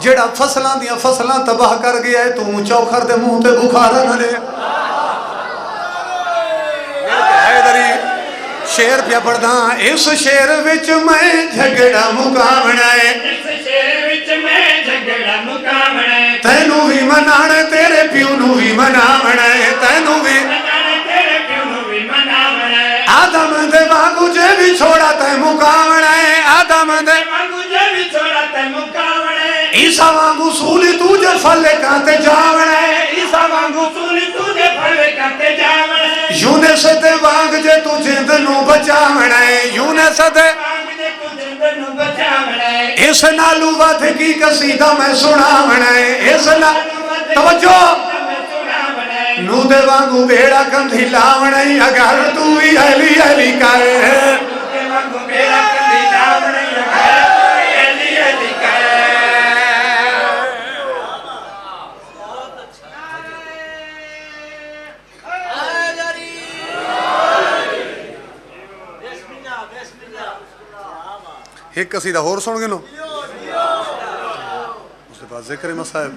جیڑا فصلاں دیاں فصلاں تباہ کر گیا ہے تو چوکھر دے منہ تے بخارا نہ لے حیدری شیر پیا پڑھدا اس شیر وچ میں جھگڑا مکاونا ہے اس شیر وچ میں جھگڑا مکاونا ہے تینوں بھی منانا تیرے پیو نوں بھی مناونا ہے تینوں بھی منانا تیرے پیو نوں بھی مناونا ہے آدم دے وانگو جے بھی چھوڑا تے مکاونا ہے آدم دے وانگو جے بھی چھوڑا تے مکاونا ہے عیسیٰ وانگو سولی تو جے پھلے کانتے جاونا ہے عیسیٰ وانگو سولی تو جے پھلے کانتے جاونا ہے یونس دے وانگ جے تو جند نو بچاونا ہے یونس دے وانگ جے تو جند نو بچاونا ہے اس نالو ود کی قصیدہ میں سناونا ہے اس نالو توجہ نو دے وانگو بیڑا کندھی لاونا ہے اگر تو بھی علی علی کرے نو دے وانگو بیڑا کندھی لاونا ہے ایک قصیدہ اور سن گے نو اس کے بعد ذکر مصائب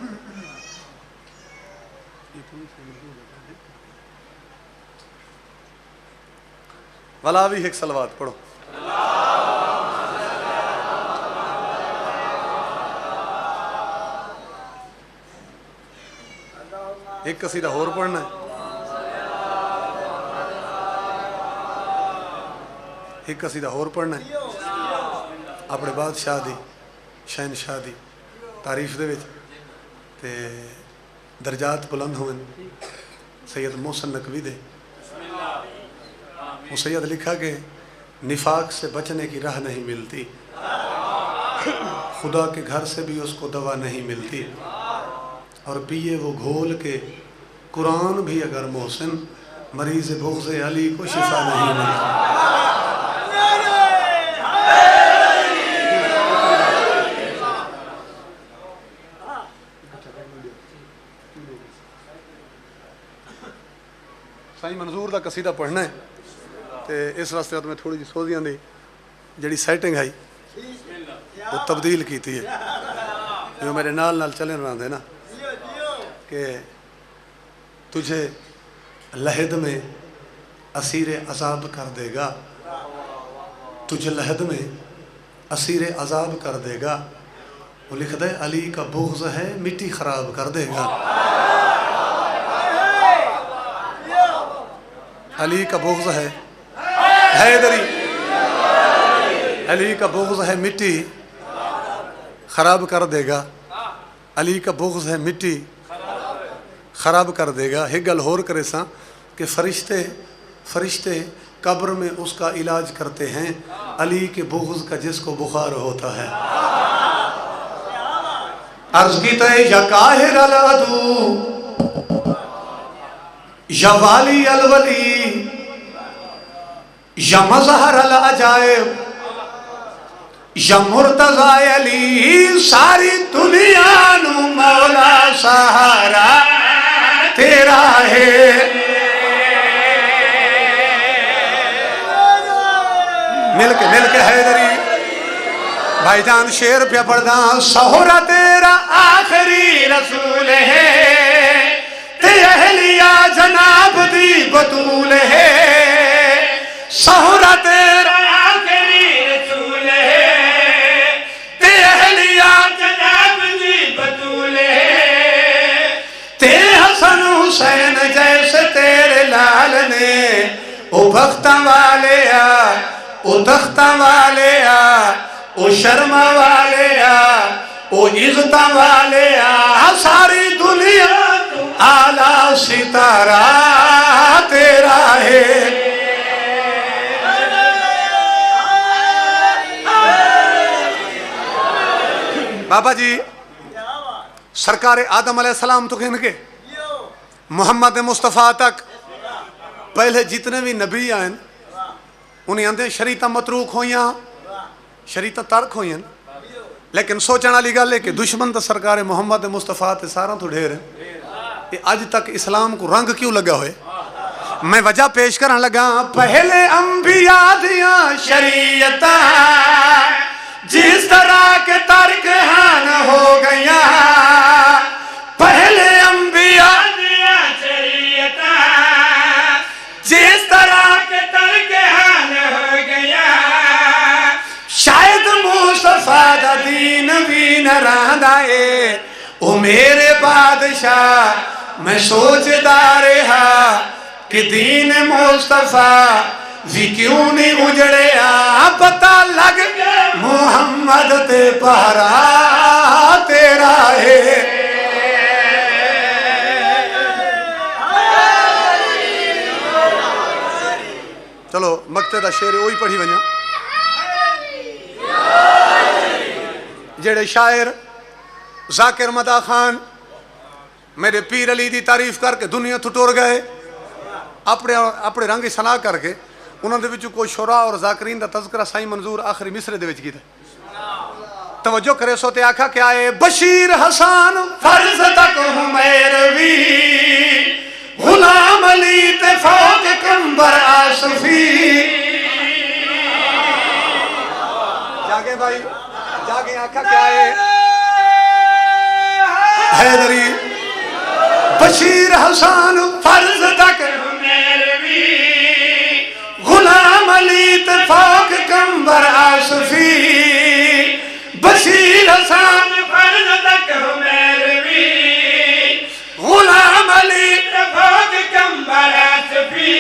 والا بھی ایک صلوات پڑھو ایک قصیدہ اور پڑھنا ہے ایک قصیدہ اور پڑھنا ہے اپنے بادشاہ دی شہنشاہ دی تعریف دے وچ تے درجات بلند ہوئے سید محسن نقوی دے وہ سید لکھا کہ نفاق سے بچنے کی راہ نہیں ملتی خدا کے گھر سے بھی اس کو دوا نہیں ملتی اور پیے وہ گھول کے قرآن بھی اگر محسن مریض بغض علی کو شفا نہیں ملتی سائیں منظور دا قصیدہ پڑھنا ہے تے اس واسطے میں تھوڑی جی سوزیاں دی جڑی سیٹنگ آئی وہ تبدیل کی تھی ہے جو میرے نال چلے رہا دے نا کہ تجھے لہد میں اسیر عذاب کر دے گا تجھے لہد میں اسیر عذاب کر دے گا وہ لکھ دے علی کا بغض ہے مٹی خراب کر دے گا علی کا بغض ہے حیدری علی کا بغض ہے مٹی خراب کر دے گا علی کا بغض ہے مٹی خراب کر دے گا ایک گل اور کرے سا کہ فرشتے قبر میں اس کا علاج کرتے ہیں علی کے بغض کا جس کو بخار ہوتا ہے عرض کی تے یا قاہر العدو یا والی الولی یا مظہر العجائب یا مرتضی علی ساری دنیا نو مولا سہارا تیرا ہے مل کے حیدری بھائی جان شیر پہ پڑھدا سہرا تیرا آخری رسول ہے اہلیہ جناب دی بطول ہے سہرا تیرا آخری رسول ہے تے اہلیہ جناب دی بطول ہے تے حسن حسین جیسے تیرے لال نے او بختہ والے او تختہ والے او شرم والے او عزت والے ساری دنیا آلہ ستارہ تیرا ہے بابا جی سرکار آدم علیہ السلام تو کہنے کے محمد مصطفیٰ تک پہلے جتنے بھی نبی آئیں انہیں اندھے شریعتہ متروک ہوئیاں شریعتہ ترک ہوئیاں لیکن سوچنا والی گل ہے کہ دشمن تو سرکار محمد مصطفیٰ تے سارا تو ڈھیر ہے آج تک اسلام کو رنگ کیوں لگا ہوئے میں وجہ پیش کرن لگا پہلے انبیاء دیاں شریعتاں جس طرح کے ترکان ہو گیا پہلے انبیاء جس طرح کے ترکان ہو گیا شاید مصطفیٰ دا دین بھی نہ رہندا اے او میرے بادشاہ میں سوچدا رہا کہ دین مصطفیٰ بھی کیوں نہیں اجڑیا پتہ لگ محمد تے پہرا تیرا ہے چلو مقتے دا شعر وہی پڑھی ونجا جڑے شاعر ذاکر مدا خان میرے پیر علی دی تعریف کر کے دنیا تو ٹور گئے اپنے رنگ سنا کر کے انہوں نے وچوں کوئی شعراء اور ذاکرین دا تذکرہ سائیں منظور آخری مصرے دے وچ کیتا توجہ کرے سو تے آکھا کیا ہے بشیر حسان فرض تک حمیروی غلام علی تے فوق کمبر آصفی جاگے بھائی جاگے آکھا کیا ہے حیدری بشیر حسان فرض تک غلام علی تفاق کمبر آصفی بشیر حسان فرض تک میروی غلام علی تفاق کمبر آصفی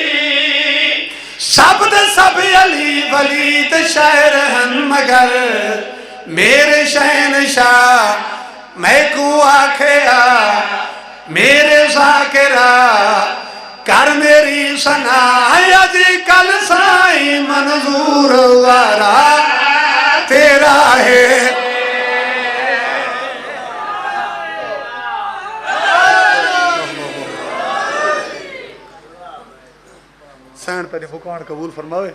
سب دے سب علی ولی تے شہر ہن مگر میرے شہنشاہ میں کو آکھیا میرے ذاکرہ کر میری سنا اج کل سائی منظور وارا تیرا ہے سین پہلے فکان قبول فرماوے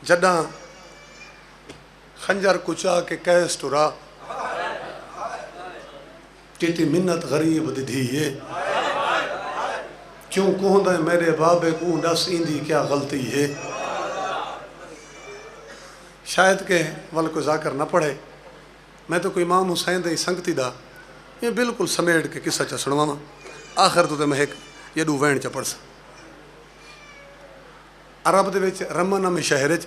جڈاں خنجر کچا کے کیس ٹرا کیتی منت غریب دیدھی ہے کیوں کہندہ میرے بابے کو ڈس ایندی کیا غلطی ہے شاید کہ ول کو ذاکر نہ پڑھے میں تو کوئی امام حسین دی سنگتی دا یہ بالکل سمیٹ کے قصہ چا سنواما آخر تو تے میں ایک یڈو وین چا پڑھ سا عرب دے وچ رمن نامی شہر وچ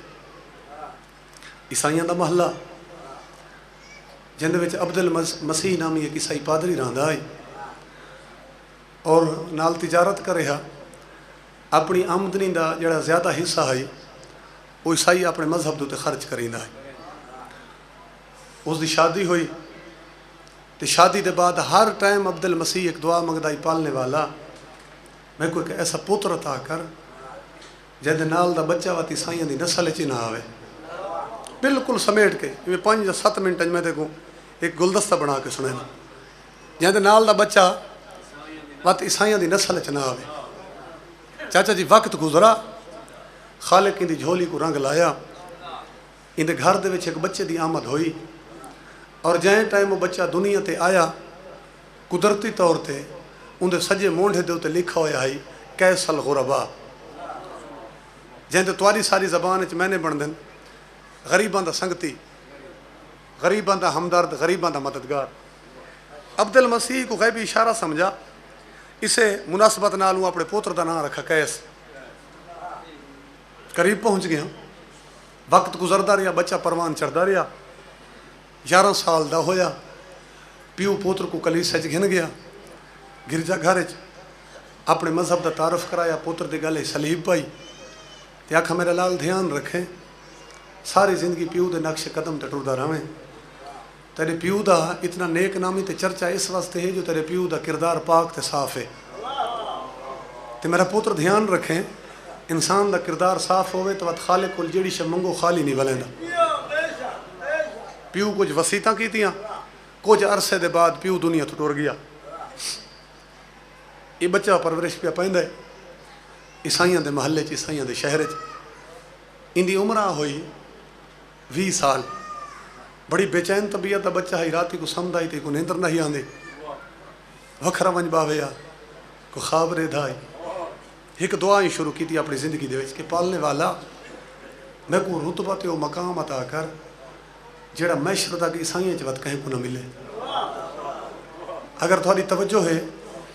عیسائیاں دا محلہ جن وچ عبد المسیح نامی ایک عیسائی پادری رہندا ہے اور نال تجارت کر رہا اپنی آمدنی دا جڑا زیادہ حصہ ہے وہ عیسائی اپنے مذہب دے خرچ کریندا ہے اس دی شادی ہوئی تے شادی دے بعد ہر ٹائم عبد المسیح ایک دعا منگدا ہی پالنے والا میں کوئی ایک ایسا پتر عطا کر جہدے نال دا بچہ وات عیسائیاں دی نسل وچ نہ آوے بالکل سمیٹ کے میں 5 یا 7 منٹ میں دیکھوں ایک گلدستہ بنا کے سنے جہدے نال دا بچہ وات عیسائیاں دی نسل وچ نہ آوے چاچا جی وقت گزرا خالق دی جھولی کو رنگ لایا ان دے گھر دے وچ ایک بچے دی آمد ہوئی اور جائیں ٹائم وہ بچہ دنیا تے آیا قدرتی طور تے ان دے سجے مونڈے دے تے لکھا ہویا ہے کیس الغربا جہاں تے تواری ساری زبان وچ میں نے بن دن غریباں دا سنگتی غریباں دا ہمدرد غریباں دا مددگار عبد المسیح کو غیبی اشارہ سمجھا اسے مناسبت نالوں اپنے پوتر دا نام رکھا کیس قریب پہنچ گیا وقت گزردا رہا بچہ پروان چڑھدا رہا 11 سال دا ہویا پیو پوتر کو کلیسے وچ گھن گیا گرجا گھر وچ اپنے مذہب دا تعارف کرایا پوتر دے گلے صلیب پائی تے آکھا میرے لال دھیان رکھیں ساری زندگی پیو دے نقش قدم تے ٹردا رہویں تیرے پیو دا اتنا نیک نامی تے چرچا اس واسطے ہے جو تیرے پیو دا کردار پاک تے صاف ہے تے میرا پوتر دھیان رکھیں انسان دا کردار صاف ہوئے تو وقت خالق کل جیڑی شب منگو خالی نہیں بلیندہ پیو کچھ وسیطاں کیتیاں کچھ عرصے دے بعد پیو دنیا تو ٹور گیا یہ بچہ پرورش پہ پہندہ ہے عیسائیاں دے محلے چ عیسائیاں دے شہر چ ان دی عمرہ ہوئی 20 سال بڑی بے چین طبیعت دا بچہ ہے راتی کو سمدھ آئی تے کو نیندر نہیں آندے وکھرا ونج باویا کو خواب رے دھائی ایک دعائیں شروع کی تھی اپنی زندگی دے وچ کہ پالنے والا میں کو رتبہ تے وہ مقام عطا کر جڑا معاشرت تک عیسائیوں چ کہیں کو نہ ملے. اگر تھوڑی توجہ ہے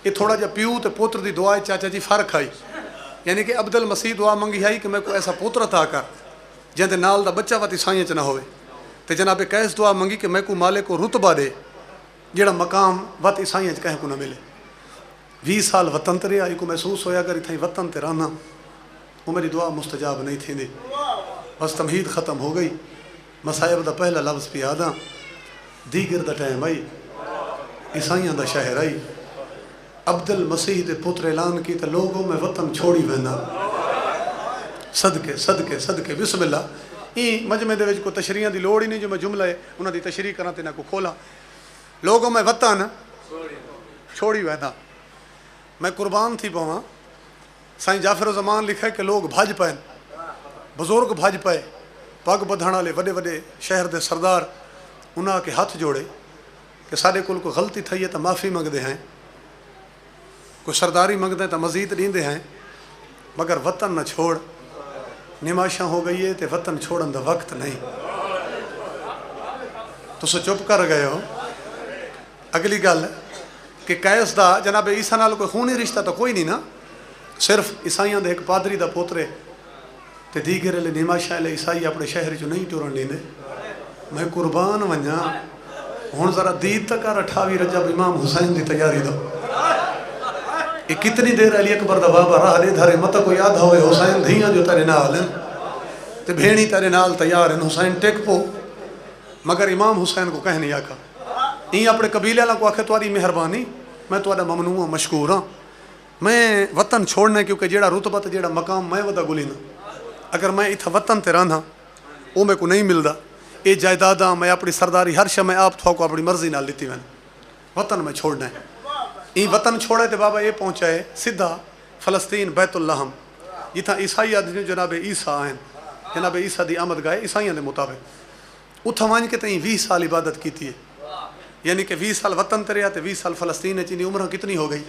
یہ تھوڑا جا پیو تے پوتر دی دعا ہے چاچا جی فرق آئی. یعنی کہ عبد المسیح دعا منگی آئی کہ میں کو ایسا پوتر عطا کر جہاں نال دا بچہ وت عیسائیوں چ نہ ہوئے. تے جناب قیس دعا منگی کہ میں کو مالک کو رتبہ دے جڑا مقام وت عیسائیوں چ کہیں کو نہ ملے. 20 سال وطن تے رہا کو محسوس ہویا اگر اتھائی وطن تے رہنا وہ میری دعا مستجاب نہیں تھی. بس تمہید ختم ہو گئی. مصائب دا پہلا لفظ پہ آدھا دیگر دا ٹائم آئی عیسائیاں دا شہر آئی عبد المسیح دے پتر اعلان کی تے لوگوں میں وطن چھوڑی وینا. صدقے صدقے صدقے بسم اللہ. این مجمع دے وچ کو تشریحاں دی لوڑ ہی نہیں جو میں جملہ ہے انہاں دی تشریح کراں تے نہ کو کھولا. لوگوں میں وطن چھوڑی وینا. میں قربان تھی پواں سائیں جعفر الزمان لکھا ہے کہ لوگ بھج پائیں بزرگ بھج پائے پگ بدھن والے وڈے وڈے شہر دے سردار انہاں کے ہاتھ جوڑے کہ سارے کول کوئی غلطی تھی ہے تو معافی منگتے ہیں کوئی سرداری منگتے ہیں تو مزید دیندے ہیں مگر وطن نہ چھوڑ. نماشاں ہو گئی ہے تے وطن چھوڑن دا وقت نہیں. تسو چپ کر گئے ہو. اگلی گل کہ قیس دا جناب عیسیٰ نال کوئی خونی رشتہ تو کوئی نہیں نا. صرف عیسائیاں دے ایک پادری دا پوترے تے دیگر لے نماشاں لے عیسائی اپنے شہر چ نہیں ٹرن دیندے. میں قربان ونجا ہن ذرا دید تک 28 رجب امام حسین دی تیاری دو. یہ کتنی دیر علی اکبر دا بابا راہ دے دھرے مت کو یاد ہوئے حسین دھیاں جو تیرے نال ہیں تے بھیڑی تیرے نال تیار ہیں. حسین ٹیک پو مگر امام حسین کو کہہ نہیں آکھا. این اپنے قبیلے والا کو آکھے تمہاری مہربانی میں تہاڈا ممنون ہوں مشکور ہاں. میں وطن چھوڑنا کیونکہ جیڑا رتبہ تے جیڑا مقام میں ودا گلینا اگر میں اتھا وطن تے رہنا وہ میں کو نہیں ملدا. یہ جائیداداں میں اپنی سرداری ہر شے میں آپ تھو کو اپنی مرضی نال لیتی میں وطن میں چھوڑنا ہے. این وطن چھوڑے تے بابا یہ پہنچا ہے سدھا فلسطین بیت اللحم جتھاں عیسائی آدمی جناب عیسیٰ آئیں جناب عیسیٰ دی آمد گاہ عیسائیاں دے مطابق اتھا وانج کے تئیں 20 سال عبادت کیتی ہے. یعنی کہ 20 سال وطن تے رہا تے 20 سال فلسطین چینی عمرہ کتنی ہو گئی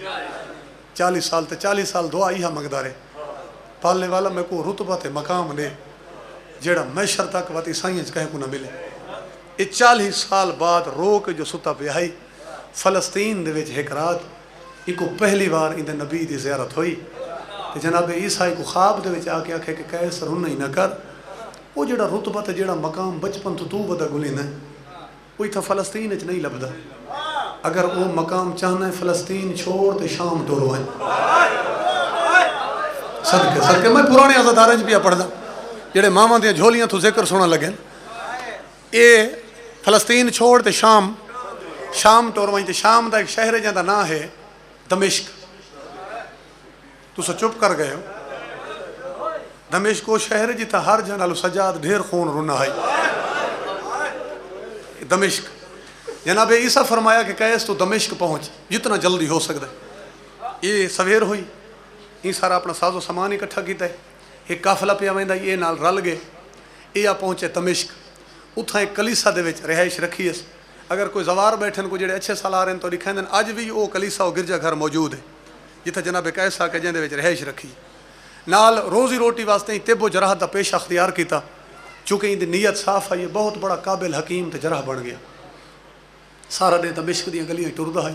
40 سال تے 40 سال دعا ایہا مقدار ہے. پالنے والا میں کو رتبہ تے مقام دے جیڑا میشر تک وات عیسائیاں کہیں کو نہ ملے. یہ 40 سال بعد رو کے جو ستا پہ آئی فلسطین دے وچ ایک رات یہ کو پہلی بار ان نبی دی زیارت ہوئی. جناب عیسائی کو خواب دے وچ آ کے آکھے کہ قیس رونا ہی نہ کر وہ جیڑا رتبہ تے جیڑا مقام بچپن تو ودا گلینا ہے وہ اتھا فلسطین چ نہیں لبدا. اگر وہ مقام چاہنا ہے فلسطین چھوڑ تے شام ٹورو ہیں. صدقے صدقے میں پرانے عزاداریں چ پیا پڑھدا جڑے ماواں دیاں جھولیاں تو ذکر سونا لگے اے فلسطین چھوڑ تے شام ٹورو ہیں. تے شام دا ایک شہر ہے جہاں دا نام ہے دمشق. تسا چپ کر گئے ہو. دمشق وہ شہر ہے جتھا ہر جنال سجاد ڈھیر خون رونا ہے. دمشق جناب عیسیٰ فرمایا کہ قیس تو دمشق پہنچ جتنا جلدی ہو سکتا ہے. یہ سویر ہوئی یہ سارا اپنا ساز و سامان اکٹھا کیتا ہے. ایک قافلہ پیا ویندا یہ نال رل گئے یہ آ پہنچے دمشق. اتھاں ایک کلیسا دے وچ رہائش رکھی ہے. اگر کوئی زوار بیٹھن کو جڑے اچھے سال آ رہے ہیں تو دکھائیں دیں اج بھی وہ کلیسا و گرجا گھر موجود ہے جتھا جناب قیس آ کے جہاں دے وچ رہائش رکھی. نال روزی روٹی واسطے طب و جراحت دا پیشہ اختیار کیتا چونکہ ان دی نیت صاف ہے. یہ بہت بڑا قابل حکیم تے جراح بن گیا. سارا دن دمشق دیاں گلیاں ٹردا ہے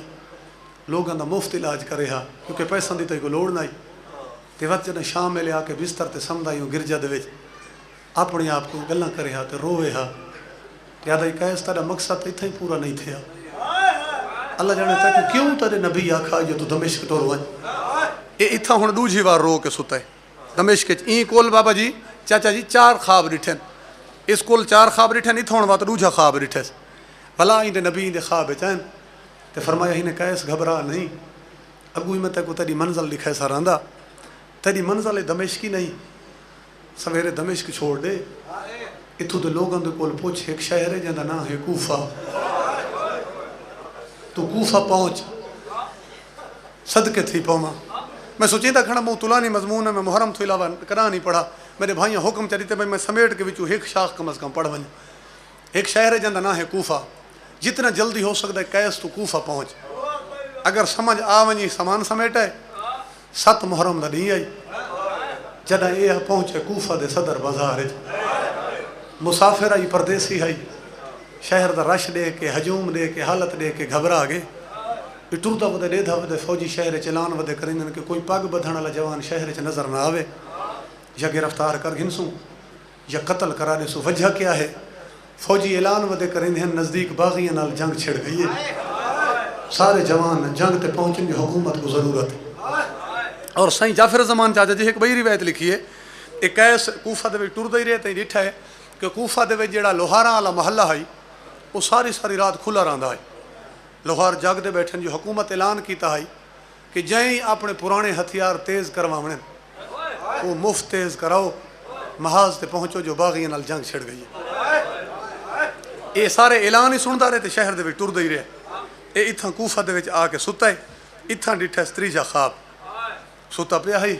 لوگاں دا مفت علاج کرے ہا کیونکہ پیسوں دی تے کوئی لوڑ نہیں. تے وقت جنے شام ویلے آ کے بستر تے سمدائیوں گرجا دے وچ اپنے آپ کو گلاں کرے ہا تے روے ہا. تے آدھا قیس تیرا مقصد اتھے ہی پورا نہیں تھیا. اللہ جانے تک کیوں تیرے نبی آکھا جو تو دمشق ٹر ون. یہ اتھا ہن دوجھی وار رو کے ستا ہے دمشق وچ. این کول بابا جی چاچا جی 4 خواب ڈٹھن اس کول 4 خواب ڈٹھن اتھا ہن وات دوجا خواب ڈٹھس بھلا این نبی دے خواب چن تے فرمایا ہی نے قیس گھبرا نہیں اگو ہی میں تے کو تیری منزل لکھے ساراندا تیری منزل دمشق ہی نہیں. سویرے دمشق چھوڑ دے اتھوں دے لوگاں دے کول پوچھ ایک شہر ہے جہاں نام ہے کوفہ. تو کوفہ پہنچ صدقے تھی پوما. میں سوچیندہ کھڑا مو طولانی مضمون ہے میں محرم تو علاوہ کرا نہیں پڑھا. میرے بھائیاں حکم چلیتے بھائی میں سمیٹ کے وچوں ایک شاخ کم از کم پڑھ ونجا. ایک شہر ہے جہاں نام ہے کوفہ. جتنا جلدی ہو سکتا ہے قیس تو کوفہ پہنچ. اگر سمجھ آ ونجی سامان سمیٹا ہے 7 محرم دا نہیں آئی جدہ یہ پہنچے کوفہ دے صدر بازار مسافر آئی پردیسی آئی شہر دا رش دے کے ہجوم دے کے حالت دے کے گھبرا گئے ٹردا ودے ڈیدھا ودے فوجی شہر چلان ودے کریں کہ کوئی پگ بدھن والا جوان شہر چ نظر نہ آوے یا گرفتار کر گھنسوں یا قتل کرا دے سو وجہ کیا ہے فوجی اعلان ودے کریں نزدیک باغیاں نال جنگ چھڑ گئی ہے سارے جوان جنگ تے پہنچن کی حکومت کو ضرورت ہے اور سائیں جعفر زمان چاچا جی ایک بئی روایت لکھی ہے ایک ایس کوفہ دے وچ ٹردا ہی رہتے ڈٹھا ہے کہ کوفہ دے وچ جڑا لوہاراں والا محلہ ہے وہ ساری رات کھلا رہندا ہے لوہار جاگ دے بیٹھن جو حکومت اعلان کیتا ہے کہ جائیں اپنے پرانے ہتھیار تیز کرواونے وہ مفت تیز کراؤ محاذ تے پہنچو جو باغیاں نال جنگ چھڑ گئی ہے یہ سارے اعلان ہی سندا رہے تے شہر دے وچ ٹردا ہی رہے اے اتھاں کوفہ دے وچ آ کے ستا ہے اتھاں ڈٹھا تریجا خواب ستا پیا ہے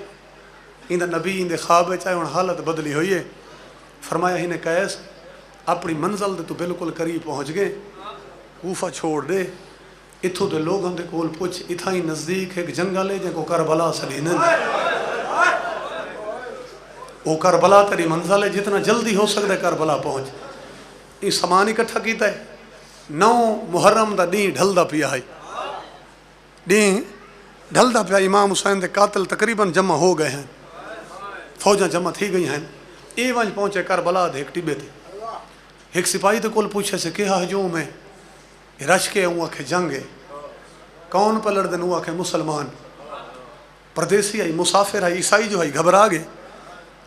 اندہ نبی اندے خواب وچ آئے ہن حالت بدلی ہوئی ہے فرمایا ہی نے قیس اپنی منزل دے تو بالکل قریب پہنچ گئے کوفہ چھوڑ دے اتھوں دے لوگوں دے کول پوچھ اتھاں ہی نزدیک ایک جنگل ہے جن کو کربلا سلینن وہ کربلا تیری منزل ہے جتنا جلدی ہو سکتا ہے کربلا پہنچ یہ سامان اکٹھا کیتا ہے 9 محرم دا دین ڈھلدا پیا ہے دین ڈھلدا پیا امام حسین دے قاتل تقریباً جمع ہو گئے ہیں فوجاں جمع تھی گئی ہیں اے ونج پہنچے کربلا دے ایک ٹبے تے ایک سپاہی تے کول پوچھے سے کیا ہجوم ہے رش کے ہوں آکھے جنگ ہے کون پلڑ دن ہوں آکھے مسلمان پردیسی آئی مسافر آئی عیسائی جو آئی گھبرا گئے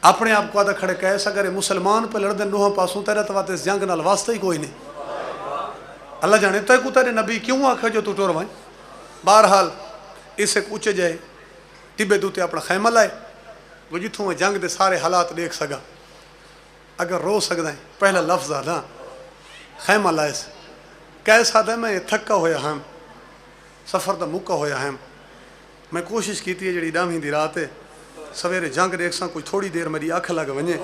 اپنے آپ کو آدھا کھڑے کیسا اگر مسلمان پلڑ دن نوہاں پاسوں تیرے توات اس جنگ نال واسطہ ہی کوئی نہیں اللہ جانے تے کو تیرے نبی کیوں آکھے جو تو ٹور وائیں بہرحال اسے کچھ جائے ٹبے دوتے اپنا خیمہ لائے وہ جتوں میں جنگ دے سارے حالات دیکھ سکا اگر رو سکتا ہے پہلا لفظ آدھا خیمہ لائے سے کیسا دے میں تھکا ہویا ہم سفر دا مکہ ہویا ہم میں کوشش کیتی ہے جڑی ڈامی دی رات ہے سویرے جنگ دیکھ ساں کوئی تھوڑی دیر میری آنکھ لگ ونجے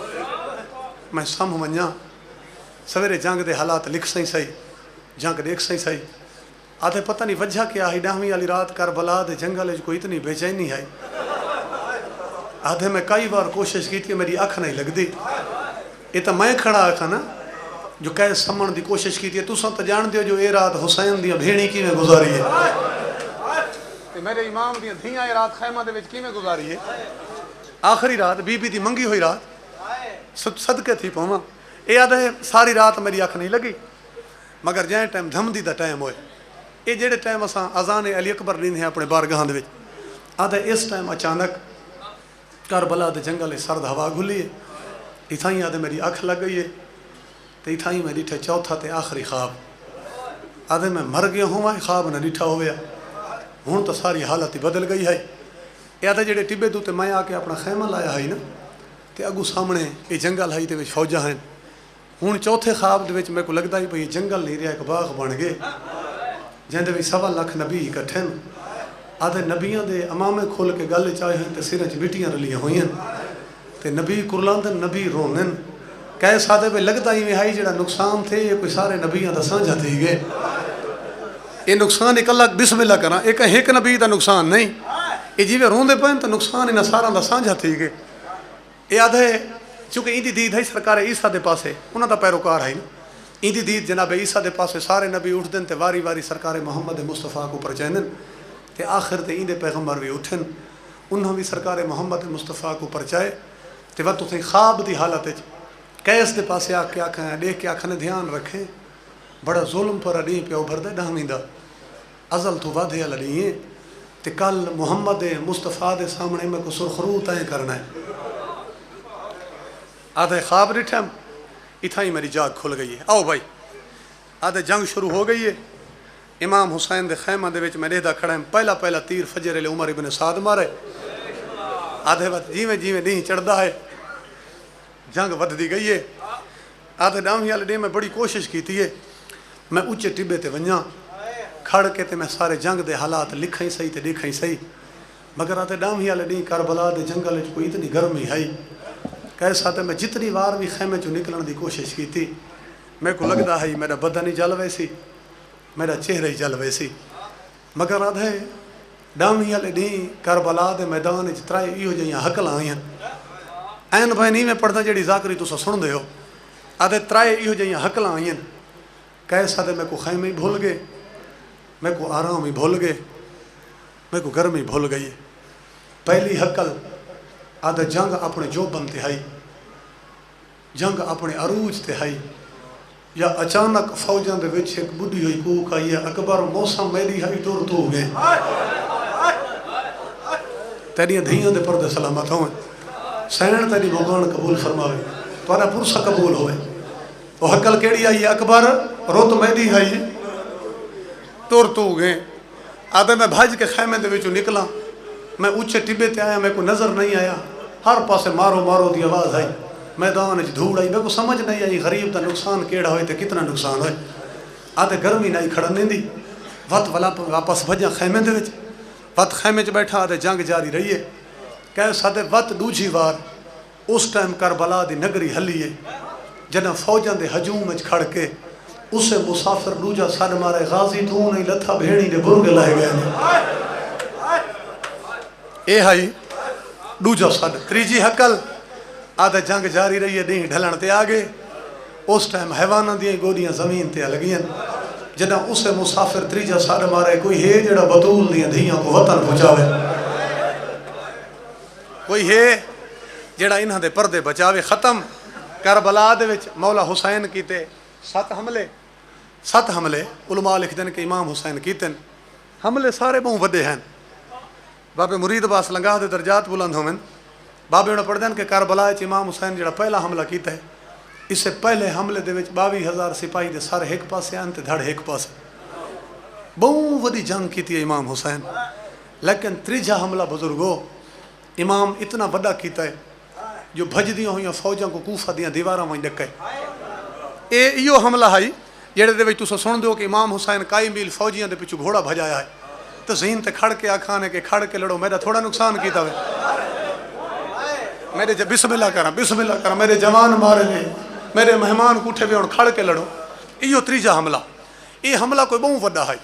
میں سم ونجا سویرے جنگ دے حالات لکھ سائیں صحیح جنگ دیکھ سائیں صحیح آدھے پتہ نہیں وجہ کیا ہے ڈامی والی رات کربلا دے جنگل ہے کوئی اتنی بے چینی ہے آدھے میں کئی بار کوشش کیتی ہے میری آنکھ نہیں لگ دی یہ تو میں کھڑا آکھا نا جو کیس سمن دی کوشش کی تھی تو سن تو جان دیو جو اے رات حسین دیا بھیڑی کی میں گزاری ہے میرے امام دیا دھیاں اے رات خیمہ دے وچ کی میں گزاری ہے آخری رات بی بی دی منگی ہوئی رات صدقے تھی پہما اے آدھے ساری رات میری آنکھ نہیں لگی مگر جائیں ٹائم دھمدی دا ٹائم ہوئے اے جیڑے ٹائم اساں اذان علی اکبر لیندے ہیں اپنے بارگاہ دے وچ آدھے اس ٹائم اچانک کربلا دے جنگل سرد ہوا گھلی ہے اتھائیں آدھے میری آنکھ لگ گئی ہے تو اتھائیں میں ڈیٹھے چوتھا تے آخری خواب آدھے میں مر گیا ہوں میں خواب نہ ڈیٹھا ہویا ہوں تو ساری حالت ہی بدل گئی ہے یہ آدھے جڑے ٹبے دو تے میں آ کے اپنا خیمہ لایا ہے نا تے اگو سامنے یہ جنگل ہے تے وچ فوجاں ہیں ہوں چوتھے خواب دے وچ میں کو لگتا ہے یہ جنگل نہیں رہا ایک باغ بن گئے جہاں دے وچ 1.25 لاکھ نبی اکٹھے آدھے نبیاں دے امامے کھول کے گل چاہے ہیں تے سریں چ مٹیاں رلیاں ہوئی ہیں تے نبی کرلاندن نبی رونن کہے سادے پہ لگتا ہی میں ہائی جڑا نقصان تھے یہ کوئی سارے نبیاں دا سانجھا تھی گئے یہ نقصان ایک اللہ بسم اللہ کرنا ایک نبی دا نقصان نہیں یہ جیوے روندے پہن تو نقصان انہاں سارا دا سانجھا تھی گئے یہ آدھے چونکہ ایندی دید ہے سرکار عیسیٰ دے پاسے انہاں دا پیروکار ہے ایندی دید جناب عیسیٰ دے پاسے سارے نبی اٹھ دن تے واری واری سرکار محمد مصطفیٰ کو پرچینن تے آخر تے ایندے پیغمبر بھی اٹھن انہوں بھی سرکار محمد مصطفیٰ کو پرچائے تے وقت تے خواب دی حالت کیس دے پاسے آ کے آکھیں دیکھ کے آکھنے دھیان رکھیں بڑا ظلم پر اڈیں پیا ابھردے ڈامیندہ ازل تو وعدے لڑیے تے کل محمد مصطفیٰ دے سامنے میں کو سرخرو تائیں کرنا ہے آدھے خواب ڈٹھم اتھائی میری جاگ کھل گئی ہے آؤ بھائی آدھے جنگ شروع ہو گئی ہے امام حسین دے خیمہ دے وچ میں لیدہ کھڑا ہے پہلا تیر فجر علی عمر ابن سعد مارے آدھے وقت جیویں نہیں چڑھدا ہے جنگ ود دی گئی ہے آدھے ڈامی والے ڈے میں بڑی کوشش کی تھی ہے میں اچھے ٹبے تے ونجاں کھڑ کے تے میں سارے جنگ دے حالات لکھیں صحیح تے دیکھیں صحیح مگر آدھے ڈامی والے ڈے کربلا دے جنگل وچ کوئی اتنی گرمی ہے کیسا تے میں جتنی بار بھی خیمے چوں نکلن دی کوشش کی تھی میں کو لگتا ہے میرا بدن ہی جل ویسی میرا چہرہ ہی جل ویسی مگر آدھے ڈامی والے ڈے کربلا دے میدان وچ ترائے ایہو جہیاں حقلاں آئیاں این بھائی نہیں میں پڑھتا جڑی ذاکری تسا سن دے ہو آدھے ترائے ایو جہاں حکلاں آئیں کیسا دے میں کو خیمے ہی بھول گئے، میں کو آرام ہی بھول گئے، میں کو گرمی بھول گئی. پہلی حکل آدھے جنگ اپنے جوبن تے آئی، جنگ اپنے عروج تے آئی، یا اچانک فوجاں دے وچ ایک بڈھی ہوئی کوک آئی ہے اکبر موسم میری ہائی دور تو گئے. تیریاں دھیاں دے پردے سلامت ہوئے، سین تیری بھگوان قبول فرماوے، تمہارا پرسہ قبول ہوئے. وہ حکل کیڑی آئی ہے اکبر روت میری آئی تور تو گئے. آدھے میں بھاج کے خیمے دے وچوں نکلا، میں اونچے ٹبے تے آیا، میں کو نظر نہیں آیا، ہر پاسے مارو مارو دی آواز آئی، میدان وچ دھوڑ آئی، میں کو سمجھ نہیں آئی غریب دا نقصان کیڑا ہوئے تے کتنا نقصان ہوئے. آدھے گرمی نہیں کھڑنے دی، وقت واپس بھجا خیمے دے وچ، وقت خیمے چ بیٹھا. آدھے جنگ جاری رہی ہے، کہ سادے وقت دوجی وار اس ٹائم کربلا دی نگری ہلی ہے، جنہ فوجاں دے ہجوم وچ کھڑ کے اسے مسافر دوجا سن مارے، غازی تو نہیں لتھا بھیڑی دے برگ لائے گئے. اے ہائی دوجا سن. تریجی حکل آدھے جنگ جاری رہی ہے، دیں ڈھلن تے آگے. اس ٹائم حیوانہ دیاں گوڑیاں زمین تے لگیاں، جنہ اسے مسافر تریجا سن مارے. کوئی ہے جڑا بطول دیاں دھیاں کو وطن پہنچاوے، کوئی ہے جڑا انہاں دے پردے بچاوے. ختم کربلا دے وچ مولا حسین کیتے 7 حملے علماء لکھ دین کہ امام حسین کیتے. حملے سارے بہت وڈے ہیں. بابے مرید باس لنگاہ دے درجات بلند ہوئن. بابے انہوں پڑھ دین کہ کربلا وچ امام حسین جڑا پہلا حملہ کیتا ہے، اس سے پہلے حملے دے وچ 22,000 سپاہی دے سارے ایک پاسے آن تے دھڑ ایک پاسے. بہت وڈی جنگ کیتی ہے امام حسین. لیکن تریجا حملہ بزرگو امام اتنا وڈا کیتا ہے جو بھجدیاں ہوئیاں فوجاں کو کوفہ دیاں دیواراں وہیں ڈکے. ایو حملہ ہے جڑے دے وچ تساں سن دیو کہ امام حسین کئی میل فوجیاں دے پچھو گھوڑا بھجایا ہے، تو زین تے کھڑ کے آکھانے کہ کھڑ کے لڑو، میرا تھوڑا نقصان کیتا ہے، میرے بسم اللہ کرا میرے جوان مارے نے، میرے مہمان کوٹھے وے ہن کھڑ کے لڑو. ایو تریجا حملہ. یہ حملہ کوئی بہت وڈا ہے.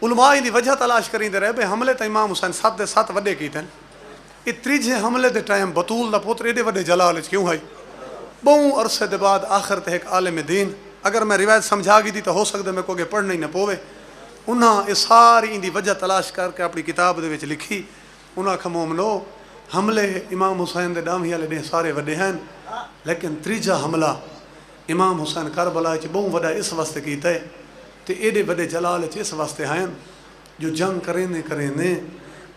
علماء دی وجہ تلاش کریندے رہے بے حملے تے امام حسین 7 دے 7 وڈے کیتے ہیں. یہ تریجے حملے دے ٹائم بطول دا پتر ایڈے وڈے جلال وچ کیوں ہے؟ بہت عرصے دے بعد آخر تے ایک عالم دین، اگر میں روایت سمجھا گئی تھی تو ہو سکتا ہے میں کو اگے پڑھنا ہی نہ پوے. انہاں یہ ساری ان دی وجہ تلاش کر کے اپنی کتاب دے وچ لکھی. انہاں کھا مومنو حملے امام حسین دے ڈامی والے نے سارے وڈے ہیں، لیکن تریجا حملہ امام حسین کربلا وچ بہت وڈا اس واسطے کیتا ہے تے ایڈے وڈے جلال وچ اس واسطے ہیں جو جنگ کریندے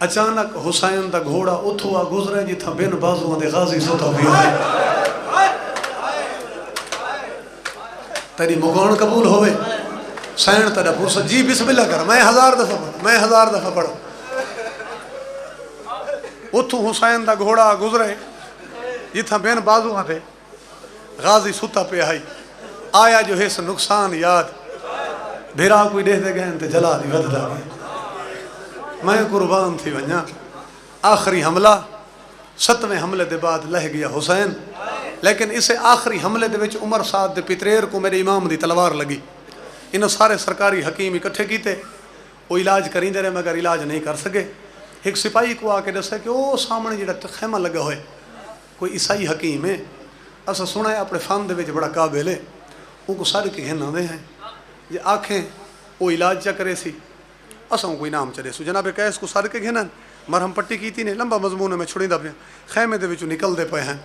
اچانک حسین دا گھوڑا اتھوا گزرے جتھا بن بازوان دے غازی ستا بھی ہوئے. تیری مغان قبول ہوئے، سین تیرا پرسہ جی بسم اللہ کر، میں 1000 دفعہ پڑھ. اتھو حسین دا گھوڑا گزرے جتھا بن بازوان دے غازی ستا پہ آیا جو ہے نقصان یاد بھیرا کوئی دے دے گئے تے جلا دی ود دا گئے. میں قربان تھی ونیا. آخری حملہ 7ویں حملے دے بعد لہ گیا حسین، لیکن اسے آخری حملے دے وچ عمر سعد دے پتریر کو میرے امام دی تلوار لگی. انہوں سارے سرکاری حکیم اکٹھے کیتے، وہ علاج کریندے رہے مگر علاج نہیں کر سکے. ایک سپاہی کو آ کے دسے کہ وہ سامنے جڑا خیمہ لگا ہوئے کوئی عیسائی حکیم ہے، اسا سنا ہے اپنے فن دے وچ بڑا قابل ہے، ان کو سارے کے ہن آندے ہیں یہ آنکھیں وہ علاج چا کرے سی، اساں کوئی نام چلے سو. جناب کیس کو سارے کے گھنن مرہم پٹی کیتی نے لمبا مضمون میں چھڑی دا پیا خیمے دے وچوں نکل دے پے ہیں.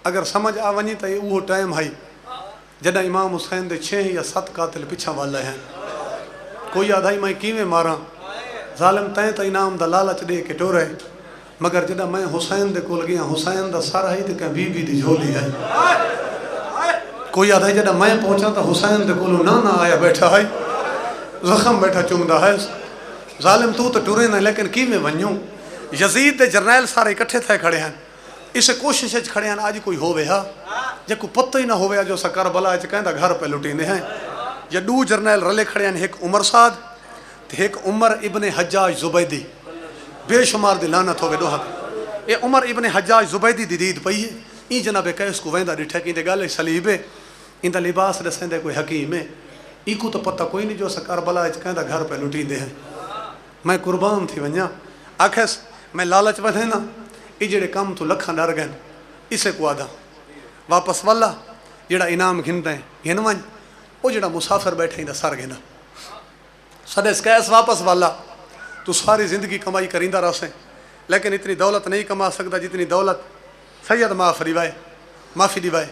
اگر سمجھ آ ونی تے وہ ٹائم ہے جدہ امام حسین دے 6 یا 7 قاتل پیچھا والے ہیں. کوئی آدھائی میں کیویں ماراں، ظالم تائیں تا انعام دا لالچ دے کے ٹورے، مگر جدہ میں حسین دے کول گیا حسین دا سارا ہی تے کہ بی بی دی جھولی ہے. کوئی آدھائی جدہ میں پہنچا تا حسین دے کولو نانا آیا بیٹھا ہے، زخم بیٹھا چمدہ ہے. ظالم تو ٹورے نہ لیکن کیویں ونجوں. یزید دے جرنیل سارے اکٹھے تھے کھڑے ہیں، اسے کوشش کھڑے ہیں آج کوئی ہووے ہا جے کو پتہ ہی نہ ہووے جو سکر بلا چ کہندا گھر پہ لٹیندے ہیں. یا 2 جرنیل رلے کھڑے ہیں، ایک عمر سعد تے ایک عمر ابن حجاج زبیدی. بے شمار دی لعنت ہوے دوہا. اے عمر ابن حجاج زبیدی دی دید پئی ہے. این جناب قیس کو ویندا ڈٹھا کیندے گل صلیب ہے، ان دا لباس دسندے کوئی حکیم ہے، ای کو تو پتہ کوئی نہیں جو سکر بلا چ کہندا گھر پہ لٹیندے ہیں. میں قربان تھی ونجا آکھس میں لالچ ودھے نا یہ جڑے کام تو لکھاں ڈر گئے اسے کو آدھا واپس والا جڑا انعام گھنتا ہے گھن ون وہ جڑا مسافر بیٹھے دا سر گھنا سدے کیس واپس والا تو ساری زندگی کمائی کریندا رہسیں لیکن اتنی دولت نہیں کما سکتا جتنی دولت سید معافی دیوائے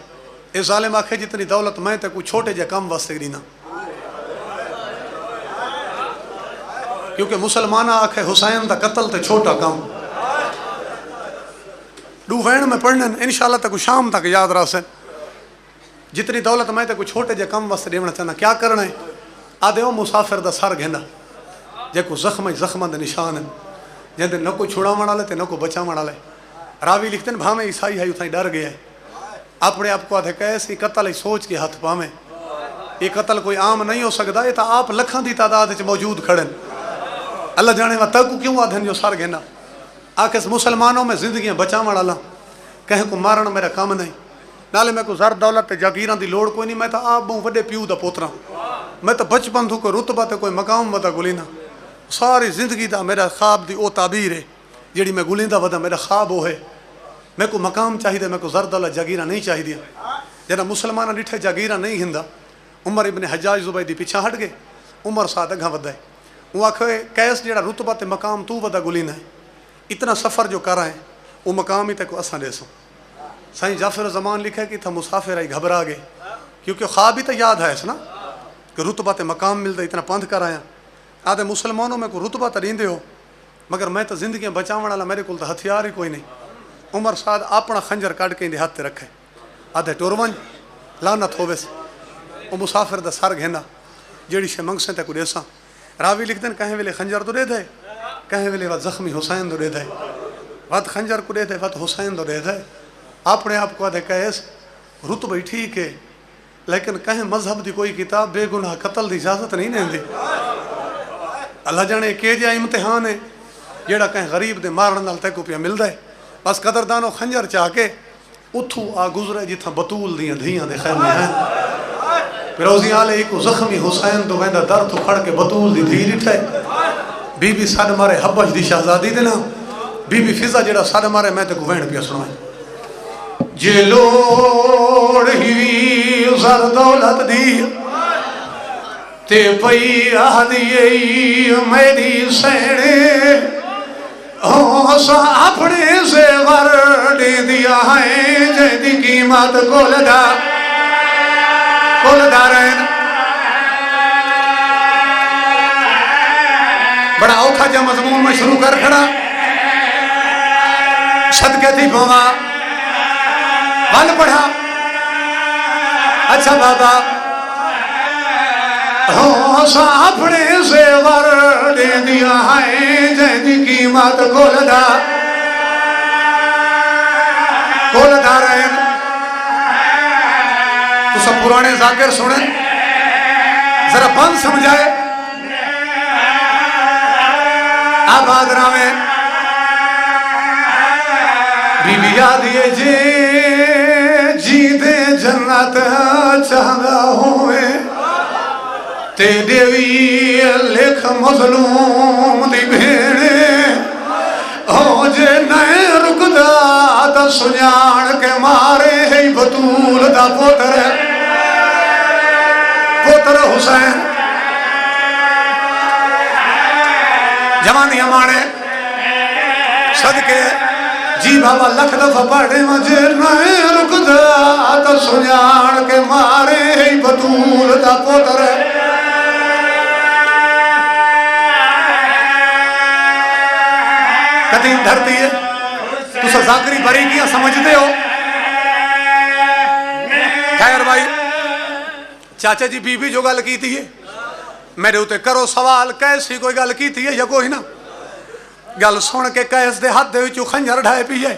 اے ظالم آکھے جتنی دولت میں تے کوئی چھوٹے جے کم واسطے دینا کیونکہ مسلمانہ آکھے حسین دا قتل تے چھوٹا کم دو وین میں پڑھنے انشاءاللہ تک شام تک یاد رہسیں جتنی دولت میں تے کوئی چھوٹے جے کم واسطے دینا چاہنا کیا کرنا ہے آدھے وہ مسافر دا سر گھنا جے کو زخم دے نشان ہیں جہاں نہ کوئی چھڑا مڑا لے تے نہ کوئی بچا مڑا لے راوی لکھتے ہیں بھامے عیسائی ہے اتنا ڈر گیا ہے اپنے آپ کو آدھے کیسی قتل ہی سوچ کے ہاتھ پامے یہ قتل کوئی عام نہیں ہو سکتا یہ تو آپ لکھاں دی تعداد موجود کھڑن اللہ جانے وا تک کیوں آدھن جو سر گھنا آکس مسلمانوں میں زندگیاں بچا مڑا لا کہیں کو مارن میرا کام نہیں نالے میں کو زر دولت تے جاگیراں دی لوڑ کوئی نہیں میں تو آپ بہوں وڈے پیو دا پوتراں میں تو بچپن تو کوئی رتبہ تے کوئی مقام ودا گلینا ساری زندگی دا میرا خواب دی او تعبیر ہے جیڑی میں گلیندا ودا میرا خواب وہ ہے میں کو مقام چاہیے میں کو زر دولت جاگیراں نہیں چاہیے جنا مسلمانہ ڈٹھے جاگیراں نہیں ہندا عمر ابن حجاج زبیدی پیچھا ہٹ گئے عمر ساتھ اگھا ودا ہے وہ آکھے کیس جیڑا رتبہ تے مقام تو ودا گلینا ہے اتنا سفر جو کر رہے ہیں وہ مقام ہی تے کو اساں دے سو سائیں جعفر زمان لکھا ہے کہ تھا مسافر آئی گھبرا گئے کیونکہ خواب ہی تو یاد ہے اس نا کہ رتبہ تے مقام ملتا اتنا پندھ کر آیا آدھے مسلمانوں میں کوئی رتبہ تو دیندے ہو مگر میں تو زندگیاں بچاون والا میرے کو تو ہتھیار ہی کوئی نہیں عمر سعد اپنا خنجر کٹ کے اندے ہاتھ تے رکھے آدھے ٹور ون لعنت ہوویس وہ مسافر دا سر گھنا جیڑی شے منگسیں تے کو دیساں راوی لکھتے ہیں کہیں ویلے خنجر تو دے دے کہیں ویلے وقت زخمی حسین تو دے دے وقت خنجر کو دے دے وقت حسین تو دے دے اپنے آپ کو آدھے کہیس رتبہ ٹھیک ہے لیکن کہیں مذہب دی کوئی کتاب بے گناہ قتل دی اجازت نہیں دیں دی اللہ جانے کہ جا امتحان ہے جیڑا کہیں غریب دے مارن نال تے کو پیا ملدا ہے بس قدردانو خنجر چاہ کے اتھو آ گزرے جتھاں بطول دیاں دھیاں دے خیمے ہیں پیروزی آلے ایک زخمی حسین تو ویندا در تو کھڑ کے بطول دی دھی ڈٹھے بی بی ساڈ مارے حبش دی شہزادی دے نا بی بی فضا جیڑا ساڈ مارے میں تے کو وین پیا سنائیں جے لوڑ ہی زر دولت دی تے پئی آدھی میری سینے سا اپنے زیور دے دیا ہے جے دی قیمت کول دارین بڑا اوکھا جا مضمون میں شروع کر کھڑا صدقے تھی بھوما ون پڑھا اچھا بابا سا اپنے زیور دے دیا ہے جے دی قیمت کول دارین تو سب پرانے ذاکر سنیں ذرا بند سمجھائے آباد راوے بی بی یادیے جی دے جنت چاہدا ہوئے تے دیوی لکھ مظلوم دی بھیڑے ہو جے نئے رکدا دا سنیان کے مارے ہی بطول دا پوتر حسین جوانی ہمارے صدقے جی بابا لکھ دفعہ پڑھے مجھے نئے رکدا دا سنیان کے مارے ہی بطول دا پوتر قدیم دھرتی ہے تو سا ذاکری بری کیا سمجھتے ہو خیر بھائی چاچا جی بی بی جو گل کی تھی ہے میرے ہوتے کرو سوال کیسی کوئی گل کی تھی ہے یا کوئی نا گل سن کے کیس دے ہاتھ دے وچوں خنجر ڈھائے پی ہے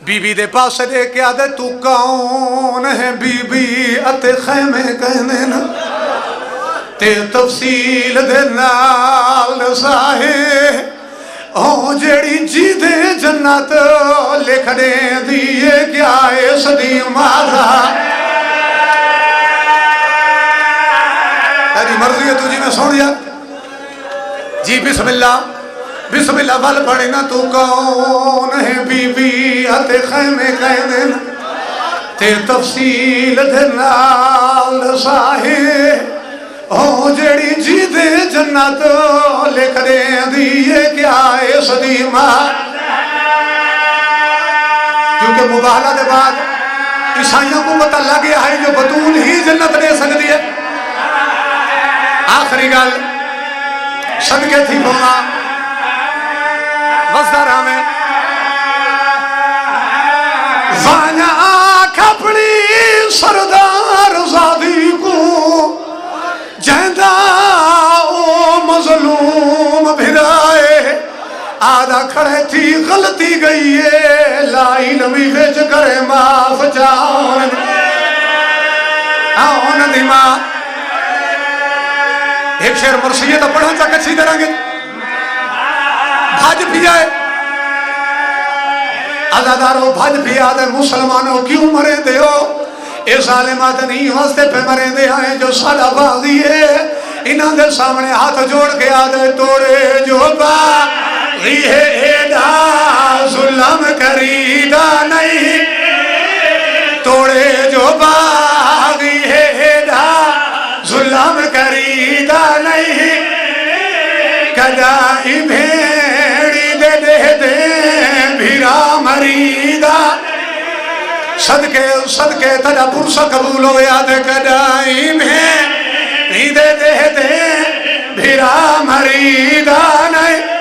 بی بی دے پاس دے کے آدھے تو کون ہے بی بی اتے خیمے کہنے نا تے تفصیل دے نال ساہے جیڑی جی دے جنت لکھ دے دیئے کیا اس دی مازا تیری مرضی ہے تجھے میں سن دیا جی بسم اللہ وال پڑھنا تو کون ہے بی بی اتے خیمے کہہ دینا تے تفصیل دے نال ساہے او جیڑی جی دے جنت لکھ دے دیئے کیا اس دی ماں کیونکہ مباہلہ دے بعد عیسائیوں کو پتہ لگ گیا ہے جو بطول ہی جنت دے سکتی ہے آخری گل صدقے تھی بونا وزدارہ میں وانیا کھپڑی سردار زادی کو جہندہ او مظلوم بھرائے آدھا کھڑے تھی غلطی گئی ہے لائی نبی ویچ کرے معاف جاؤن آؤن دی ماں ایک شیر مرسیت پڑھا چاہ کچھی درنگے بھاج بھی آئے عزاداروں بھاج بھی آدھے مسلمانوں کیوں مرے دے ہو اے ظالمات نہیں واسطے پہ مرے دے آئے جو سادہ بازی ہے انہاں دے سامنے ہاتھ جوڑ کے آدھے توڑے جو باغی ہے ایڈا ظلم کریدہ نہیں توڑے جو باغی ہے ایڈا ظلم کریدہ نہیں کدائی بھیڑی دے دے دے بھیرا مریدہ صدقے تجا پرسا قبول ہو یاد کدائی بھیڑی دے دے دے بھیرا مریدہ نہیں